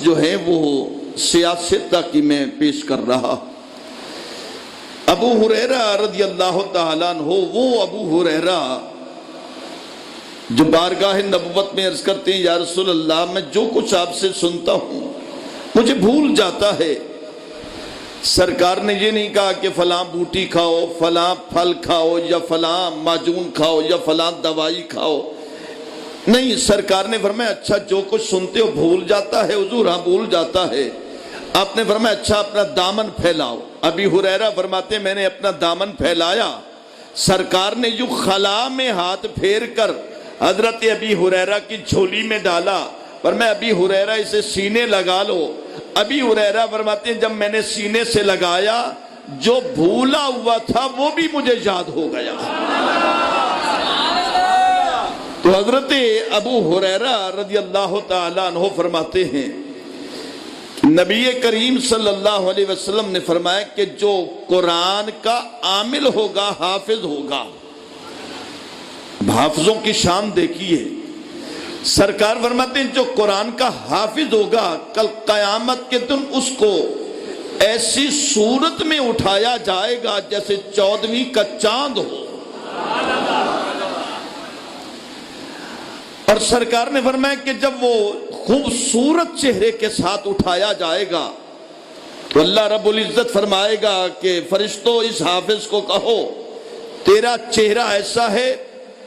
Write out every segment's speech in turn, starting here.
جو ہے وہ سیاست کی میں پیش کر رہا۔ ابو ہریرہ رضی اللہ تعالیٰ عنہ، وہ ابو ہریرہ جو بارگاہ نبوت میں عرض کرتے ہیں یا رسول اللہ میں جو کچھ آپ سے سنتا ہوں مجھے بھول جاتا ہے۔ سرکار نے یہ نہیں کہا کہ فلاں بوٹی کھاؤ، فلاں پھل کھاؤ، یا فلاں معجون کھاؤ، یا فلاں دوائی کھاؤ، نہیں، سرکار نے فرمایا اچھا جو کچھ سنتے ہو بھول جاتا ہے حضور؟ ہاں بھول جاتا ہے۔ آپ نے فرمایا اچھا اپنا دامن پھیلاؤ۔ ابی ہریرہ فرماتے میں نے اپنا دامن پھیلایا، سرکار نے جو خلا میں ہاتھ پھیر کر حضرت ابی ہریرہ کی جھولی میں ڈالا، فرمایا ابی ہریرہ اسے سینے لگا لو۔ ابی ہریرہ فرماتے ہیں جب میں نے سینے سے لگایا جو بھولا ہوا تھا وہ بھی مجھے یاد ہو گیا۔ تو حضرت ابو ہریرہ رضی اللہ تعالیٰ عنہ فرماتے ہیں نبی کریم صلی اللہ علیہ وسلم نے فرمایا کہ جو قرآن کا عامل ہوگا حافظ ہوگا۔ حافظوں کی شان دیکھیے، سرکار فرماتے ہیں جو قرآن کا حافظ ہوگا کل قیامت کے دن اس کو ایسی صورت میں اٹھایا جائے گا جیسے 14ویں کا چاند ہو۔ اور سرکار نے فرمایا کہ جب وہ خوبصورت چہرے کے ساتھ اٹھایا جائے گا تو اللہ رب العزت فرمائے گا کہ فرشتوں اس حافظ کو کہو تیرا چہرہ ایسا ہے۔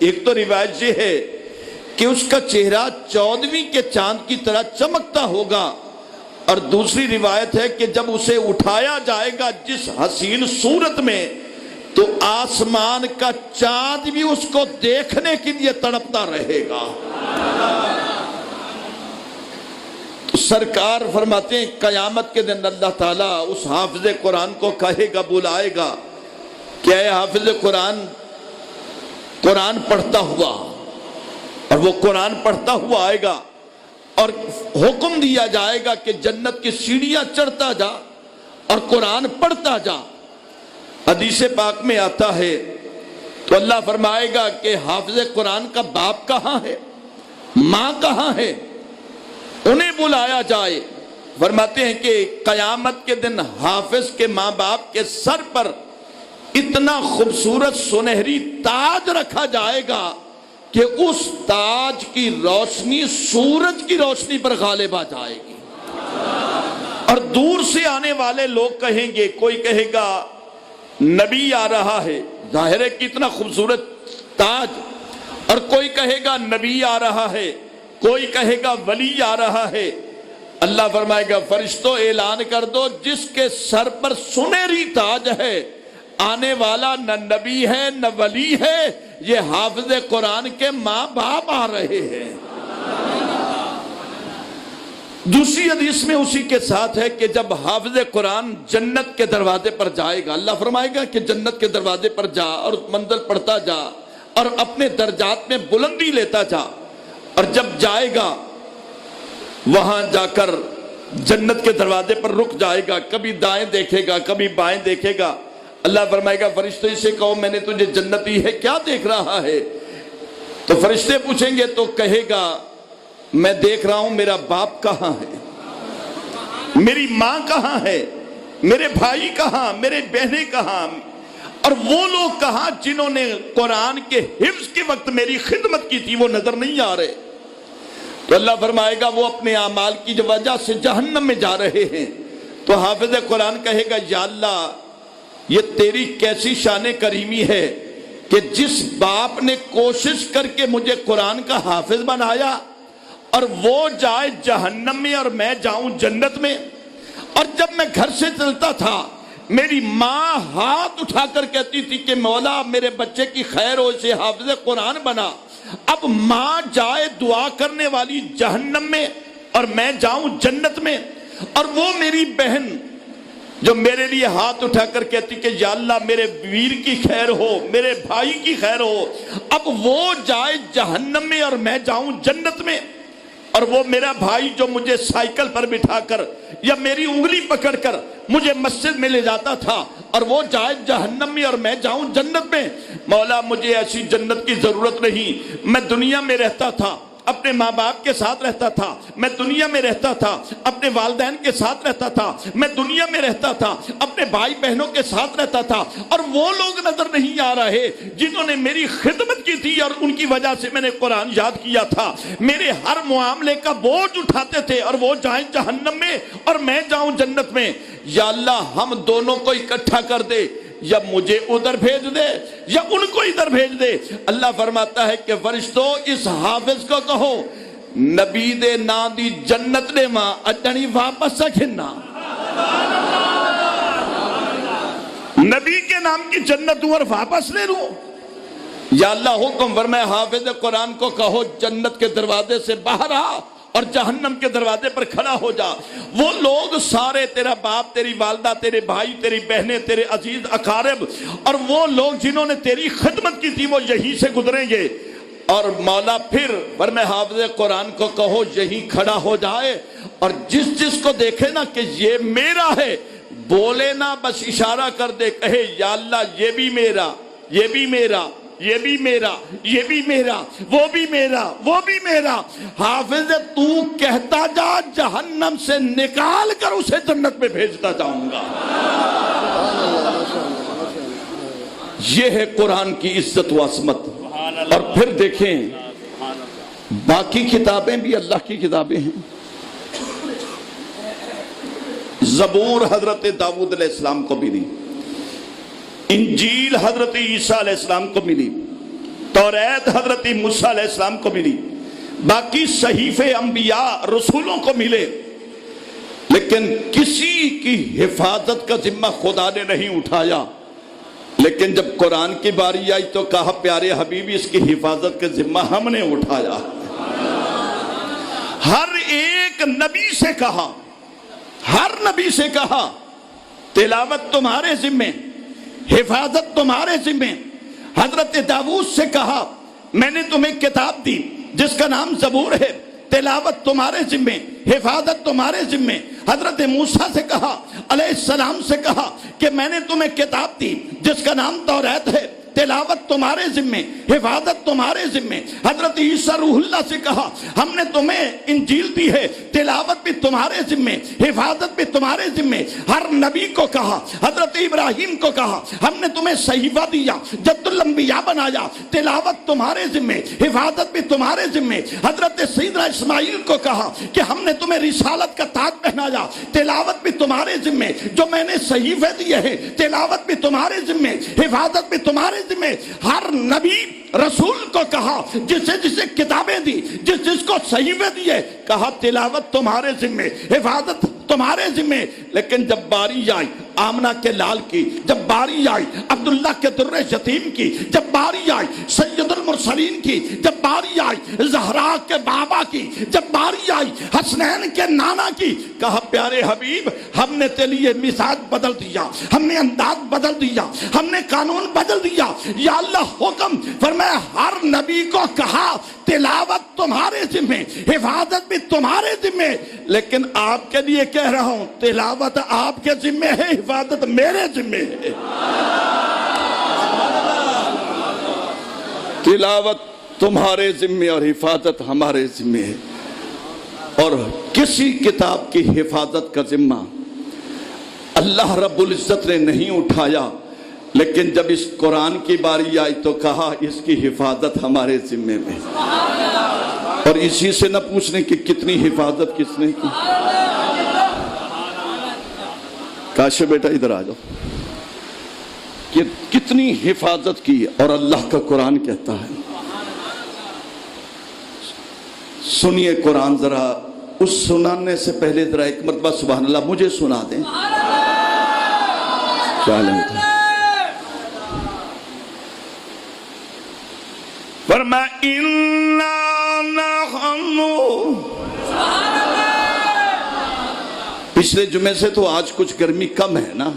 ایک تو روایت یہ ہے کہ اس کا چہرہ 14ویں کے چاند کی طرح چمکتا ہوگا، اور دوسری روایت ہے کہ جب اسے اٹھایا جائے گا جس حسین صورت میں تو آسمان کا چاند بھی اس کو دیکھنے کے لیے تڑپتا رہے گا۔ تو سرکار فرماتے ہیں قیامت کے دن اللہ تعالیٰ اس حافظ قرآن کو کہے گا، بلائے گا کہ اے حافظ قرآن، قرآن پڑھتا ہوا، اور وہ قرآن پڑھتا ہوا آئے گا اور حکم دیا جائے گا کہ جنت کی سیڑھیاں چڑھتا جا اور قرآن پڑھتا جا۔ حدیث پاک میں آتا ہے تو اللہ فرمائے گا کہ حافظ قرآن کا باپ کہاں ہے، ماں کہاں ہے، انہیں بلایا جائے۔ فرماتے ہیں کہ قیامت کے دن حافظ کے ماں باپ کے سر پر اتنا خوبصورت سنہری تاج رکھا جائے گا کہ اس تاج کی روشنی سورج کی روشنی پر غالب آ جائے گی، اور دور سے آنے والے لوگ کہیں گے، کوئی کہے گا نبی آ رہا ہے، ظاہر ہے کتنا خوبصورت تاج، اور کوئی کہے گا نبی آ رہا ہے، کوئی کہے گا ولی آ رہا ہے۔ اللہ فرمائے گا فرشتوں اعلان کر دو جس کے سر پر سنہری تاج ہے، آنے والا نہ نبی ہے نہ ولی ہے، یہ حافظ قرآن کے ماں باپ آ رہے ہیں۔ دوسری حدیث میں اسی کے ساتھ ہے کہ جب حافظ قرآن جنت کے دروازے پر جائے گا، اللہ فرمائے گا کہ جنت کے دروازے پر جا اور منزل پڑھتا جا اور اپنے درجات میں بلندی لیتا جا، اور جب جائے گا وہاں جا کر جنت کے دروازے پر رک جائے گا، کبھی دائیں دیکھے گا کبھی بائیں دیکھے گا۔ اللہ فرمائے گا فرشتے سے کہو میں نے تجھے جنت دی ہے، کیا دیکھ رہا ہے؟ تو فرشتے پوچھیں گے تو کہے گا میں دیکھ رہا ہوں میرا باپ کہاں ہے، میری ماں کہاں ہے، میرے بھائی کہاں، میرے بہنیں کہاں، اور وہ لوگ کہاں جنہوں نے قرآن کے حفظ کے وقت میری خدمت کی تھی، وہ نظر نہیں آ رہے۔ تو اللہ فرمائے گا وہ اپنے اعمال کی وجہ سے جہنم میں جا رہے ہیں۔ تو حافظ قرآن کہے گا یا اللہ یہ تیری کیسی شان کریمی ہے کہ جس باپ نے کوشش کر کے مجھے قرآن کا حافظ بنایا اور وہ جائے جہنم میں اور میں جاؤں جنت میں۔ اور جب میں گھر سے چلتا تھا میری ماں ہاتھ اٹھا کر کہتی تھی کہ مولا میرے بچے کی خیر ہو، اسے حافظ قرآن بنا۔ اب ماں جائے دعا کرنے والی جہنم میں اور میں جاؤں جنت میں، اور وہ میری بہن جو میرے لیے ہاتھ اٹھا کر کہتی کہ یا اللہ میرے ویر کی خیر ہو، میرے بھائی کی خیر ہو، اب وہ جائے جہنم میں اور میں جاؤں جنت میں۔ اور وہ میرا بھائی جو مجھے سائیکل پر بٹھا کر یا میری انگلی پکڑ کر مجھے مسجد میں لے جاتا تھا، اور وہ جائے جہنم میں اور میں جاؤں جنت میں۔ مولا مجھے ایسی جنت کی ضرورت نہیں، میں دنیا میں رہتا تھا اپنے ماں باپ کے ساتھ رہتا تھا، میں دنیا میں رہتا تھا، اپنے والدین کے ساتھ رہتا تھا، میں دنیا میں رہتا تھا، اپنے بھائی بہنوں کے ساتھ رہتا تھا، اور وہ لوگ نظر نہیں آ رہے جنہوں نے میری خدمت کی تھی اور ان کی وجہ سے میں نے قرآن یاد کیا تھا، میرے ہر معاملے کا بوجھ اٹھاتے تھے، اور وہ جائیں جہنم میں اور میں جاؤں جنت میں۔ یا اللہ ہم دونوں کو اکٹھا کر دے، یا مجھے ادھر بھیج دے یا ان کو ادھر بھیج دے۔ اللہ فرماتا ہے کہ فرشتوں اس حافظ کو کہو نبی دے نا دی جنت نے ماں اڈنی واپس سکھنا، نبی کے نام کی جنت اور واپس لے لوں۔ یا اللہ حکم فرمائے حافظ قرآن کو کہو جنت کے دروازے سے باہر آ اور جہنم کے دروازے پر کھڑا ہو جا۔ وہ لوگ سارے، تیرا باپ، تیری والدہ، تیرے بھائی، تیری بہنیں، تیرے عزیز اقارب، اور وہ لوگ جنہوں نے تیری خدمت کی تھی وہ یہیں سے گزریں گے۔ اور مولا پھر فرمائے حافظ قرآن کو کہو یہیں کھڑا ہو جائے، اور جس کو دیکھے نا کہ یہ میرا ہے، بولے نا، بس اشارہ کر دے، کہے یا اللہ یہ بھی میرا، یہ بھی میرا، یہ بھی میرا، یہ بھی میرا، وہ بھی میرا، وہ بھی میرا۔ حافظ تو کہتا جا، جہنم سے نکال کر اسے جنت میں بھیجتا جاؤں گا۔ یہ ہے قرآن کی عزت و عظمت۔ اور پھر دیکھیں باقی کتابیں بھی اللہ کی کتابیں ہیں۔ زبور حضرت داؤد علیہ السلام کو ملی، انجیل حضرت عیسیٰ علیہ السلام کو ملی، توریت حضرت موسیٰ علیہ السلام کو ملی، باقی صحیفے انبیاء رسولوں کو ملے، لیکن کسی کی حفاظت کا ذمہ خدا نے نہیں اٹھایا۔ لیکن جب قرآن کی باری آئی تو کہا پیارے حبیبی اس کی حفاظت کا ذمہ ہم نے اٹھایا۔ ہر ایک نبی سے کہا، ہر نبی سے کہا تلاوت تمہارے ذمہ، حفاظت تمہارے ذمہ۔ حضرت داؤد سے کہا میں نے تمہیں کتاب دی جس کا نام زبور ہے، تلاوت تمہارے ذمہ، حفاظت تمہارے ذمہ۔ حضرت موسیٰ سے کہا، علیہ السلام سے کہا کہ میں نے تمہیں کتاب دی جس کا نام توریت ہے، تلاوت تمہارے ذمہ، حفاظت تمہارے ذمہ۔ حضرت عیسیٰ روح اللہ سے کہا ہم نے تمہیں انجیل دی ہے، تلاوت بھی تمہارے ذمہ، حفاظت بھی تمہارے ذمہ۔ ہر نبی کو کہا، حضرت ابراہیم کو کہا ہم نے تمہیں صحیفہ دیا، جد الانبیاء بنایا، تلاوت تمہارے ذمہ، حفاظت بھی تمہارے ذمہ۔ حضرت سیدنا اسماعیل کو کہا کہ ہم نے تمہیں رسالت کا تاج پہنایا، تلاوت بھی تمہارے ذمہ۔ جو میں نے صحیفے دیے ہیں، تلاوت بھی تمہارے ذمہ، حفاظت بھی تمہارے ذمہ۔ ہر نبی رسول کو کہا، جسے کتابیں دی، جس کو صحیفے دیے، کہا تلاوت تمہارے ذمہ، حفاظت تمہارے ذمہ۔ لیکن جب باری آئی آمنہ کے لال کی، جب باری آئی عبداللہ کے در یتیم کی، جب باری آئی سید المرسلین کی، جب باری آئی زہرا کے بابا کی، جب باری آئی حسنین کے نانا کی، کہا پیارے حبیب ہم نے تیرے لیے مزاج بدل دیا، ہم نے انداز بدل دیا، ہم نے قانون بدل دیا۔ یا اللہ حکم فرمایا ہر نبی کو کہا تلاوت تمہارے ذمہ، حفاظت بھی تمہارے ذمہ۔ لیکن آپ کے لیے کہہ رہا ہوں تلاوت آپ کے ذمہ ہے، حفاظت میرے ذمہ ہے۔ تلاوت تمہارے ذمہ اور حفاظت ہمارے ذمہ ہے۔ اور کسی کتاب کی حفاظت کا ذمہ اللہ رب العزت نے نہیں اٹھایا، لیکن جب اس قرآن کی باری آئی تو کہا اس کی حفاظت ہمارے ذمہ میں۔ اور اسی سے نہ پوچھنے کہ کتنی حفاظت کس نے کی۔ کاشف بیٹا ادھر آ جاؤ، کہ کتنی حفاظت کی۔ اور اللہ کا قرآن کہتا ہے، سنیے قرآن ذرا، اس سنانے سے پہلے ذرا ایک مرتبہ سبحان اللہ مجھے سنا دیں۔ کیا لگتا ہے؟ فرمایا اِنَّا نَحْنُ، پچھلے جمعے سے تو آج کچھ گرمی کم ہے نا،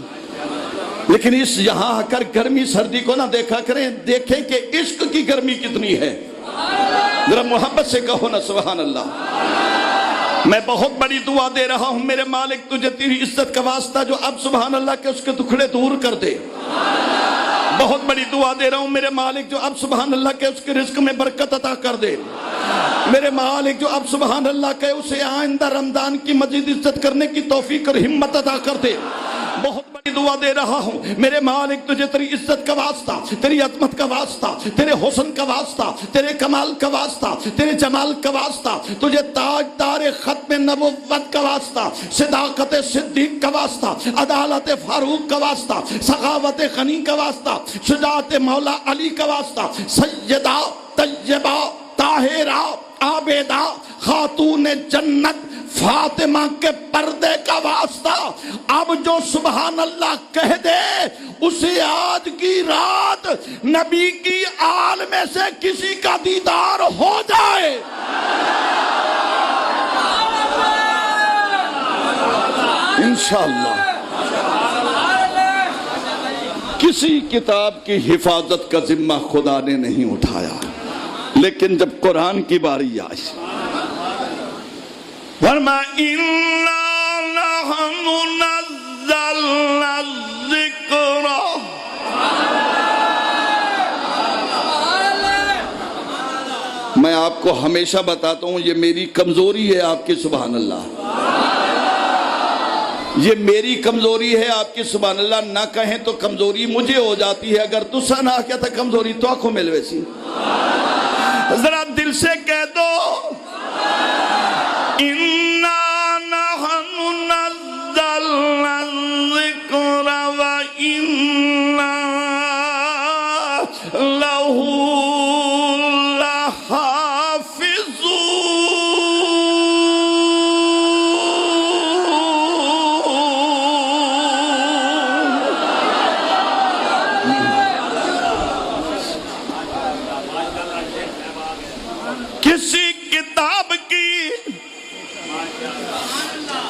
لیکن اس یہاں آ کر گرمی سردی کو نہ دیکھا کریں، دیکھیں کہ عشق کی گرمی کتنی ہے۔ ذرا محبت سے کہو نا سبحان اللہ۔ میں بہت بڑی دعا دے رہا ہوں میرے مالک تجھے تیری عزت کا واسطہ جو اب سبحان اللہ کے اس کے دکھڑے دور کر دے۔ بہت بڑی دعا دے رہا ہوں میرے مالک جو اب سبحان اللہ کے اس کے رزق میں برکت عطا کر دے۔ میرے مالک جو اب سبحان اللہ کہے اسے آئندہ رمضان کی مزید عزت کرنے کی توفیق اور ہمت عطا کر دے. بہت بڑی دعا دے رہا ہوں میرے مالک، تجھے تیری عزت کا واسطہ، تیری عظمت کا واسطہ، تیرے حسن کا واسطہ، تیرے کمال کا واسطہ، تیرے جمال کا واسطہ، تجھے تاجدار ختم نبوت کا واسطہ، صداقت صدیق کا واسطہ، عدالت فاروق کا واسطہ، سخاوت غنی کا واسطہ، شجاعت مولا علی کا واسطہ، سیدہ طیبہ طاہرہ عابدہ خاتون جنت فاطمہ کے پردے کا واسطہ، اب جو سبحان اللہ کہہ دے اسے آج کی رات نبی کی آل میں سے کسی کا دیدار ہو جائے. انشاءاللہ کسی کتاب کی حفاظت کا ذمہ خدا نے نہیں اٹھایا، لیکن جب قرآن کی باری آئی فرما اِنَّا نَحْنُ نَزَّلْنَا الذِّكْرَ، میں آپ کو ہمیشہ بتاتا ہوں یہ میری کمزوری ہے آپ کی سبحان اللہ، یہ میری کمزوری ہے آپ کی سبحان اللہ. نہ کہیں تو کمزوری مجھے ہو جاتی ہے، اگر تسا نہ کیا تھا کمزوری تو آنکھوں میں ویسی. ذرا دل سے کہہ دو اِنَّا نَحْنُ نَزَّلْنَا الذِّكْرَ وَإِنَّا لَهُ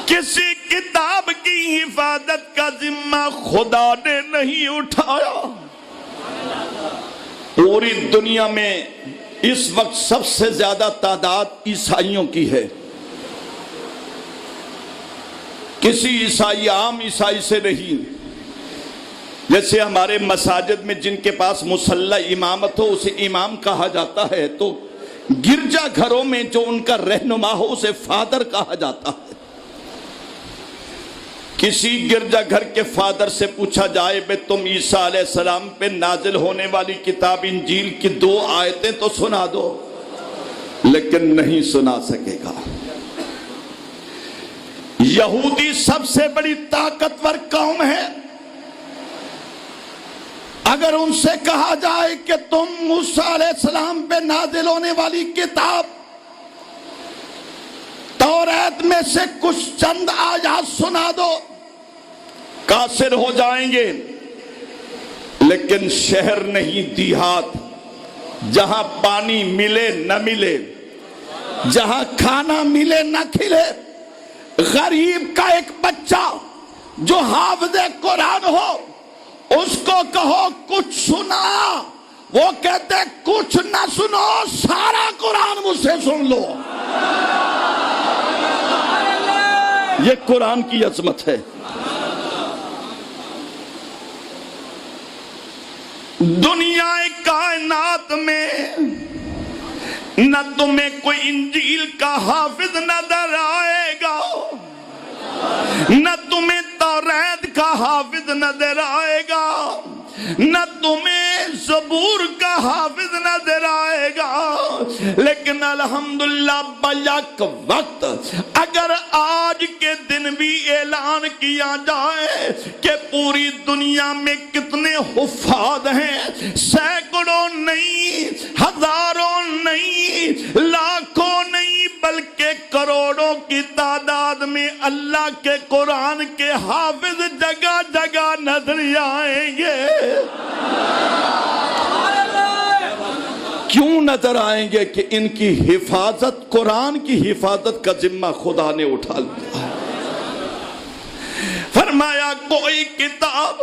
کسی کتاب کی حفاظت کا ذمہ خدا نے نہیں اٹھایا. پوری دنیا میں اس وقت سب سے زیادہ تعداد عیسائیوں کی ہے. کسی عیسائی عام عیسائی سے نہیں، جیسے ہمارے مساجد میں جن کے پاس مصلی امامت ہو اسے امام کہا جاتا ہے، تو گرجا گھروں میں جو ان کا رہنما ہو اسے فادر کہا جاتا ہے. کسی گرجا گھر کے فادر سے پوچھا جائے بے تم عیسیٰ علیہ السلام پہ نازل ہونے والی کتاب انجیل کی 2 آیتیں تو سنا دو، لیکن نہیں سنا سکے گا. یہودی سب سے بڑی طاقتور قوم ہے، اگر ان سے کہا جائے کہ تم موسیٰ علیہ السلام پہ نازل ہونے والی کتاب توریت میں سے کچھ چند آیات سنا دو، قاصر ہو جائیں گے. لیکن شہر نہیں دیہات، جہاں پانی ملے نہ ملے، جہاں کھانا ملے نہ کھلے، غریب کا ایک بچہ جو حافظ قرآن ہو اس کو کہو کچھ سنا، وہ کہتے کچھ نہ سنو سارا قرآن مجھ سے سن لو. یہ قرآن کی عظمت ہے. دنیا کائنات میں نہ تمہیں کوئی انجیل کا حافظ نظر آئے گا، نہ تمہیں توریت کا حافظ نظر آئے گا، نہ تمہیں زبور کا حافظ نظر آئے گا. لیکن الحمدللہ بیک وقت اگر آج کے دن بھی اعلان کیا جائے کہ پوری دنیا میں کتنے حفاظ ہیں، سینکڑوں نہیں، ہزاروں نہیں، لاکھوں نہیں، بلکہ کروڑوں کی تعداد میں اللہ کے قرآن کے حافظ جگہ جگہ نظر آئیں گے. کیوں نظر آئیں گے؟ کہ ان کی حفاظت، قرآن کی حفاظت کا ذمہ خدا نے اٹھا لیا. فرمایا کوئی کتاب،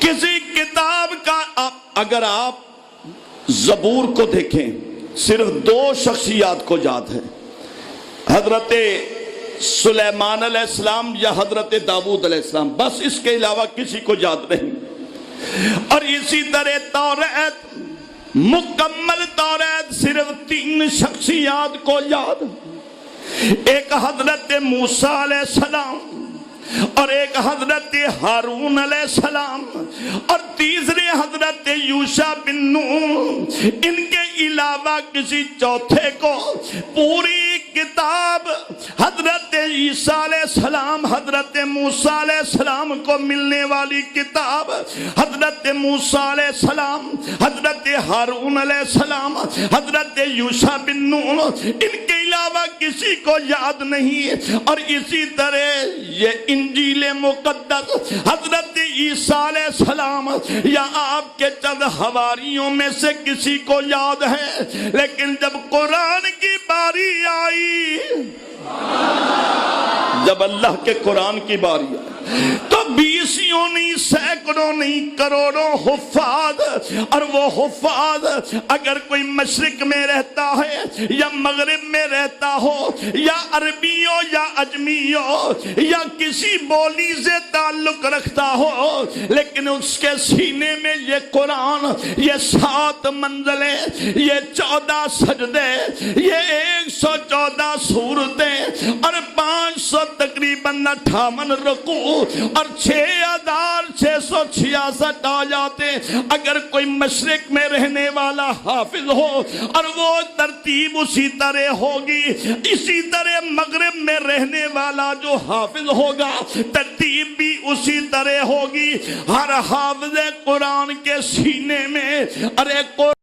کسی کتاب کا اگر آپ زبور کو دیکھیں صرف 2 شخصیات کو یاد ہے، حضرت سلیمان علیہ السلام یا حضرت داؤد علیہ السلام، بس اس کے علاوہ کسی کو یاد نہیں. اور اسی طرح توریت مکمل توریت صرف 3 شخصیات کو یاد، ایک حضرت موسیٰ علیہ السلام اور ایک حضرت ہارون علیہ السلام اور تیسرے حضرت یوشع بن نون، ان کے علاوہ کسی چوتھے کو پوری کتاب حضرت عیسیٰ علیہ السلام، حضرت موسیٰ علیہ السلام کو ملنے والی کتاب، حضرت موسیٰ علیہ السلام، حضرت ہارون علیہ السلام، حضرت یوشع بن نون، ان کے علاوہ کسی کو یاد نہیں۔ اور اسی طرح یہ انجیل مقدس حضرت عیسیٰ علیہ السلام یا آپ کے چند حواریوں میں سے کسی کو یاد ہے، لیکن جب قرآن کی باری آئی، جب اللہ کے قرآن کی باری آئی تو 20 نہیں، سینکڑوں نہیں، کروڑوں حفاظ، اور وہ حفاظ اگر کوئی مشرق میں رہتا ہے یا مغرب میں رہتا ہو یا عربی ہو یا اجمی ہو یا کسی بولی سے تعلق رکھتا ہو، لیکن اس کے سینے میں یہ قرآن، یہ 7 منزلیں، یہ 14 سجدے، یہ 114 سورتیں اور 500 تقریباً 58 رکوع اور 6666 آیاتیں، اگر کوئی مشرق میں رہنے والا حافظ ہو اور وہ ترتیب اسی طرح ہوگی، اسی طرح مغرب میں رہنے والا جو حافظ ہوگا ترتیب بھی اسی طرح ہوگی۔ ہر حافظ قرآن کے سینے میں اور ایک